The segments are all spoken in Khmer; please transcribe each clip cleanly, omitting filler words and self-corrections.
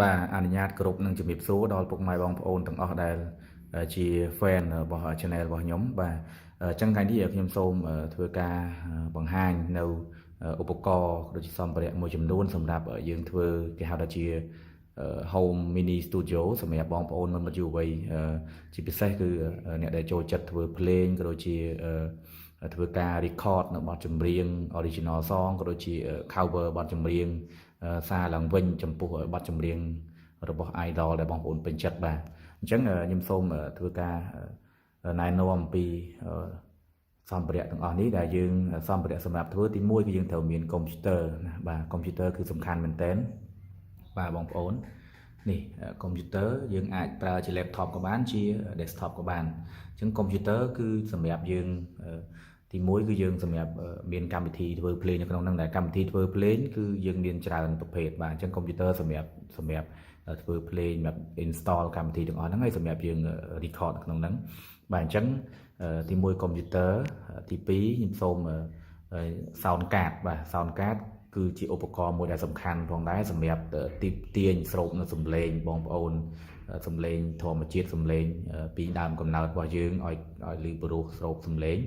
បាទអនុញ្ញាតគ្រប់នឹងជំរាបសួរដល់ពុកម៉ែបងប្អូនទាំងអស់ដែលជា fan របស់ channel របស់ខ្ញុំបាទអញ្ចឹងថ្ងៃនេះខ្ញុំសូមធ្វើការបង្ហាញនៅឧបករណ៍ដូចជាសម្ភារៈមួយចំនួនសម្រាប់យើងធ្វើគេហៅថាជា home mini studio សម្រាប់បងប្អូនមិត្តយុវវ័យជាពិសេសគឺអ្នកដែលចូលចិត្តធ្វើភ្លេងក៏ដូចជាធ្វើការ record នៅបទចម្រៀង original song ក៏ដូចជា cover បទចម្រៀងសារឡើងវិញចំពោះបទចម្រៀងរបស់ idol ដែលបងប្អូនពេញចិត្តបាទអញ្ចឹងខ្ញុំសូមធ្វើការណែនាំអំពីសម្ភារៈទាំងអស់នេះដែលយើងសម្ភារៈសម្រាប់ធ្វើទី1គឺយើងត្រូវមានកុំព្យូទ័រណាបាទកុំព្យូទ័រគឺសំខាន់មែនទែនបាទបងប្អូននេះកុំព្យូទ័រយើងអាចប្រើជា laptop ក៏បានជា desktop ក៏បានអញ្ចឹងកុំព្យូទ័រគឺសម្រាប់យើងទី1គឺយើងសម្រាប់មានកម្មវិធីធ្វើភ្លេងនៅក្នុងហ្នឹងដែលកម្មវិធីធ្វើភ្លេងគឺយើងមានច្រើនប្រភេទបាទអញ្ចឹងកុំព្យូទ័រសម្រាប់ធ្វើភ្លេងសម្រាប់ install កម្មវិធីទាំងអស់ហ្នឹងហើយសម្រាប់យើង record ក្នុងហ្នឹងបាទអញ្ចឹងទី1កុំព្យូទ័រទី2ខ្ញុំសូម sound card បាទ sound card គឺជាឧបករណ៍មួយដែលសំខាន់ផងដែរសម្រាប់ទាញស្រូបនៅសំឡេងបងប្អូនសំឡេងធម្មជាតិសំឡេងពីដើមកំណើតរបស់យើងឲ្យឮព្រោះស្រូបសំឡេង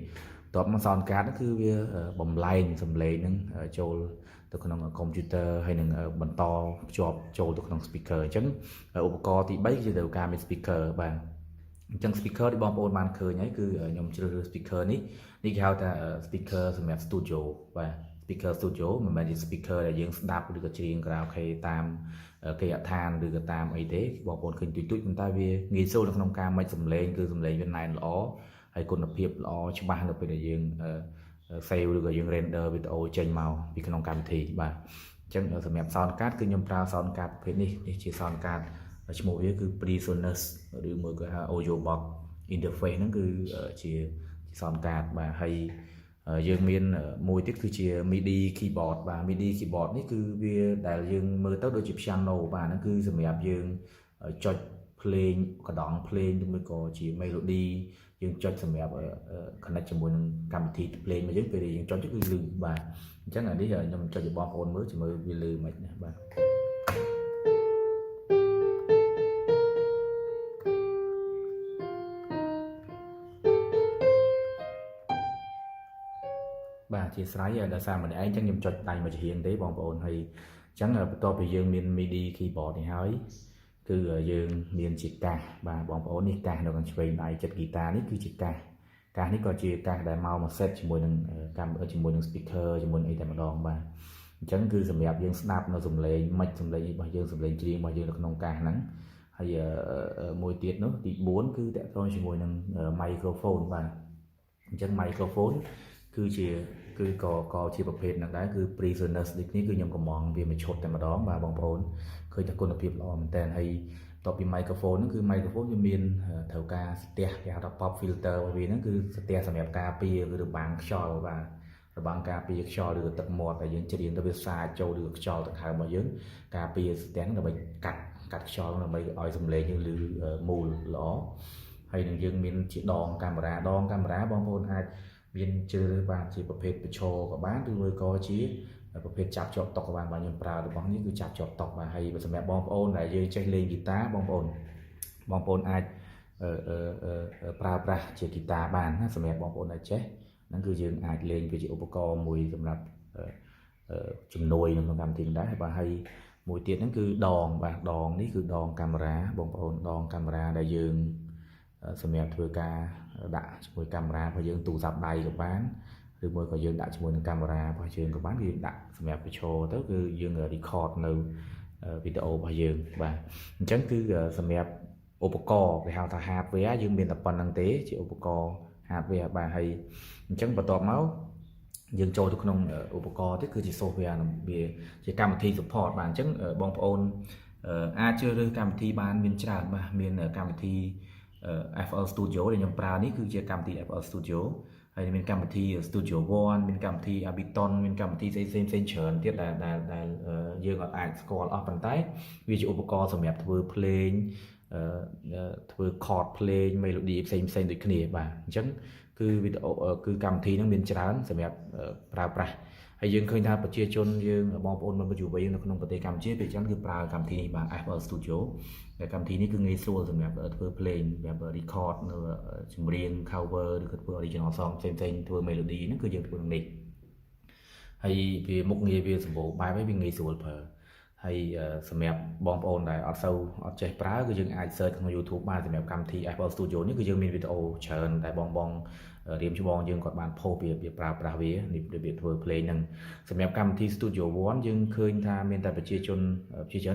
បន្ទាប់មក sound card គឺវាបំលែងសំឡេងហ្នឹងចូលទៅក្នុងកុំព្យូទ័រហើយនឹងបន្តភ្ជាប់ចូលទៅក្នុង speaker អញ្ចឹងឧបករណ៍ទី3គឺត្រូវការមាន speaker បាទអញ្ចឹង speaker ที่បងប្អូនបានឃើញហើយគឺខ្ញុំជ្រើសរើស speaker នេះគេហៅថា speaker សម្រាប់ studio បាទ speaker studio មិនមែនជា speaker ដែលយើងស្ដាប់ឬក៏ច្រៀង karaoke តាមគេហដ្ឋានឬក៏តាមអីទេបងប្អូនឃើញទួចៗប៉ុន្តែវាងាយស្រួលនៅក្នុងការមិចសំឡេងគឺសំឡេងវាណែនល្អហើយគុណភាពល្អច្បាស់នៅពេលដែលយើង save ឬក៏យើង render វីដេអូចេញមកពីក្នុងកម្មវិធីបាទអញ្ចឹងសម្រាប់ sound card គឺខ្ញុំប្រើ sound card ប្រភេទនេះជា sound card ឈ្មោះវាគឺ PreSonus ឬមួយក៏ហៅ Audio Box Interface ហ្នឹងគឺជា sound card បាទហើយយើងមានមួយទៀតគឺជា MIDI keyboard បាទ MIDI keyboard នេះគឺវាដែលយើងមើលទៅដូចជា piano បាទហ្នឹងគឺសម្រាប់យើងចុចភ្លេងកណ្ដង់ភ្លេងឬមួយក៏ជា melody យើងចុចសម្រាប់ connect ជាមួយនឹងកម្មវិធីភ្លេងរបស់យើងពេលយើងចុចគឺលឺបាទអញ្ចឹងអានេះខ្ញុំចុចឲ្យបងប្អូនមើលជាមួយវាលឺមិនណាបាទបាទអធិស្ឋានដោយសារម្នាក់ឯងអញ្ចឹងខ្ញុំចុចដៃមួយជារៀងទេបងប្អូនហើយអញ្ចឹងបន្ទាប់ពីយើងមាន MIDI keyboard នេះហើយគឺយើងមានជាកាសបាទបងប្អូននេះកាសនៅខាងឆ្វេងដៃចិត្តហ្គីតានេះគឺជាកាសនេះក៏ជាកាសដែលមក set ជាមួយនឹងជាមួយនឹង speaker ជាមួយនឹងអីតែម្ដងបាទអញ្ចឹងគឺសម្រាប់យើងស្ដាប់នៅសំឡេងមិចសំឡេងរបស់យើងសំឡេងច្រៀងរបស់យើងនៅក្នុងកាសហ្នឹងហើយមួយទៀតនោះទី4គឺតកតងជាមួយនឹង microphone បាទអញ្ចឹង microphone គឺជាក៏ជាប្រភេទហ្នឹងដែរគឺ PreSonus ដូចនេះគឺខ្ញុំកំងវាមួយឈុតតែម្ដងបាទបងប្អូនឃើញតែគុណភាពល្អមែនតើហើយបន្ទាប់ពី microphone ហ្នឹងគឺ microphone វាមានត្រូវការស្ទះគេហៅថា pop filter របស់វាហ្នឹងគឺស្ទះសម្រាប់ការពារឬរបាំងខ្យល់បាទរបាំងការពារខ្យល់ឬទឹកមាត់ដែលយើងច្រៀងទៅវាសាចចូលឬខ្យល់ដង្ហើមរបស់យើងការពារស្ទះហ្នឹងដើម្បីកាត់ខ្យល់ដើម្បីឲ្យសំឡេងយើងឮមូលល្អហើយនឹងយើងមានជាដងកាមេរ៉ាបងប្អូនអាចមានជ្រើសរើសបានជាប្រភេទប្រឈរក៏បានឬមួយក៏ជាប្រភេទចាប់ជាប់តុក៏បានបាទខ្ញុំប្រើរបស់នេះគឺចាប់ជាប់តុបាទហើយសម្រាប់បងប្អូនដែលយើងចេះលេងហ្គីតាបងប្អូនអាចប្រើប្រាស់ជាហ្គីតាបានណាសម្រាប់បងប្អូនដែលចេះហ្នឹងគឺយើងអាចលេងវាជាឧបករណ៍មួយសម្រាប់ជំនួយក្នុងកម្មវិធីដែរបាទហើយមួយទៀតហ្នឹងគឺដងបាទដងនេះគឺដងកាមេរ៉ាបងប្អូនដងកាមេរ៉ាដែលយើងសម្រាប់ធ្វើការដាក់ជាមួយកាមេរ៉ារបស់យើងទូរស័ព្ទដៃក៏បានឬមួយក៏យើងដាក់ជាមួយនឹងកាមេរ៉ារបស់យើងក៏បានគឺដាក់សម្រាប់បញ្ឈរទៅគឺយើង record នៅវីដេអូរបស់យើងបាទអញ្ចឹងគឺសម្រាប់ឧបករណ៍គេហៅថា hardware យើងមានតែប៉ុណ្្នឹងទេជាឧបករណ៍ hardware បាទហើយអញ្ចឹងបន្ទាប់មកយើងចូលទៅក្នុងឧបករណ៍ទៀតគឺជា software វាជាកម្មវិធី support បាទអញ្ចឹងបងប្អូនអាចជ្រើសរើសកម្មវិធីបានមានច្រើនបាទមានកម្មវិធី FL Studio ដែលខ្ញុំប្រើនេះគឺជាកម្មវិធី FL Studio ហើយមានកម្មវិធី Studio One មានកម្មវិធី Ableton មានកម្មវិធីផ្សេងច្រើនទៀតដែលយើងអាចស្គាល់អស់ប៉ុន្តែវាជាឧបករណ៍សម្រាប់ធ្វើភ្លេងធ្វើ chord ភ្លេង melody ផ្សេងៗដូចគ្នាបាទអញ្ចឹងគឺវីដេអូគឺកម្មវិធីហ្នឹងមានច្រើនសម្រាប់ប្រើប្រាស់ ហើយយើងឃើញថាប្រជាជនយើងបងប្អូនមិនយុវវ័យនៅក្នុងប្រទេសកម្ពុជាពេលច្រើនគឺប្រើកម្មវិធីនេះបាទ FL Studio ដែលកម្មវិធីនេះគឺងាយស្រួលសម្រាប់ធ្វើភ្លេងសម្រាប់ record នៅចម្រៀង cover ឬក៏ធ្វើ original song ផ្សេងៗធ្វើ melody ហ្នឹងគឺយើងធ្វើក្នុងនេះហើយវាមុខងារវាសម្បូរបែបហើយវាងាយស្រួលប្រើហើយសម្រាប់បងប្អូនដែលអត់ចេះប្រើគឺយើងអាច search ក្នុង YouTube បានសម្រាប់កម្មវិធី FL Studio នេះគឺយើងមានវីដេអូច្រើនតែបងរៀមច្បងយើងគាត់បានផុសវាប្រើប្រាស់វារបៀបធ្វើភ្លេងហ្នឹងសម្រាប់កម្មវិធី Studio One យើងឃើញថាមានតែប្រជាជន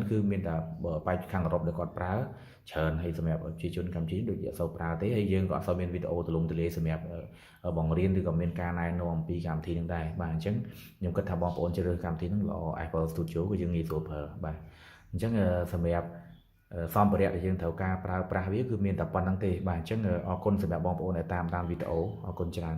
គឺមានតែបែបខាងអឺរ៉ុបដែលគាត់ប្រើច្រើនហើយសម្រាប់ប្រជាជនកម្ពុជាដូចអត់សូវប្រើទេហើយយើងក៏អត់សូវមានវីដេអូទូលំទូលាយសម្រាប់បង្រៀនឬក៏មានការណែនាំអំពីកម្មវិធីហ្នឹងដែរបាទអញ្ចឹងខ្ញុំគិតថាបងប្អូនជ្រើសរើសកម្មវិធីហ្នឹងល្អ Apple Studio គឺយើងងាយស្រួលប្រើបាទអញ្ចឹងសម្រាប់សម្ភារៈដែលយើងត្រូវការប្រើប្រាស់វាគឺមានតែប៉ុណ្្នឹងទេបាទអញ្ចឹងអរគុណសម្រាប់បងប្អូនដែលតាមដានវីដេអូអរគុណច្រើន